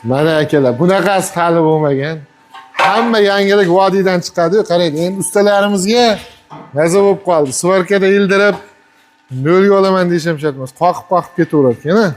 Mana akalar, bunaqasi hali bo'lmagan. Hamma yangilik vodiydan chiqadi-yu, qarang, endi ustalarimizga maza bo'lib qoldi. Svarkada ildirib, nolga olaman deyishim shart emas. Qoqib ketaverar ekan-a.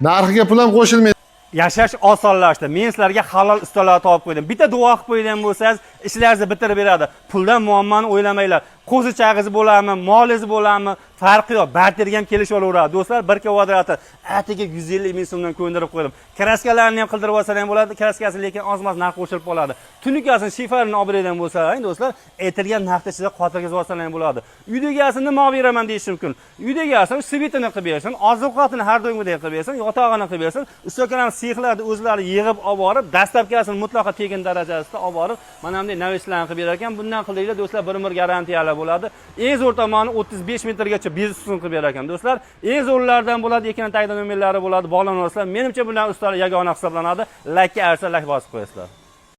Narxiga pul ham qo'shilmaydi. Yashash osonlashdi. Men sizlarga halol ustalar topib qo'ydim. Bitta duo qilib qo'ygan bo'lsangiz, ishlaringizni bitirib beradi. Puldan muammoni o'ylamanglar. Qo'zichag'iz bo'ladimi, molingiz bo'ladimi, farqi yo'q. Barterga ham kelishib olaveradi. Do'stlar, bir kvadrati atiga 150 ming so'mdan ko'ndirib qo'ydim. Kraskalarni ham qildirib olsa ham bo'ladi, kraskasi lekin ozmas narx qo'shilib qoladi. Tunikasini, shifarini olib beradigan bo'lsalaring, do'stlar, aytilgan narxda ichida xotirjam olsa ham bo'ladi. Uydagasini nima olib beraman deyish mumkin. Uydagasini svitini qilib bersin, oziq-ovqatini har doimgidek qilib bersin, yotog'ini qilib bersin. Ustakalar sexlarni o'zlari yig'ib olib borib, dastlabkasini mutlaqo tekin darajasida olib borib, mana bunday navislarni qilib berar ekan. Bundan qildinglar do'stlar, bir garantiyalar bo'ladi. Eng zo'r tomoni 35 metrgacha bezusini qilib berar ekan. Do'stlar, eng zo'rlardan bo'ladi, ekran tagida nomerlari bo'ladi, bog'lanasizlar. Menimcha bundan ustalar yagona hisoblanadi. Like arsa like bosib qo'yasizlar.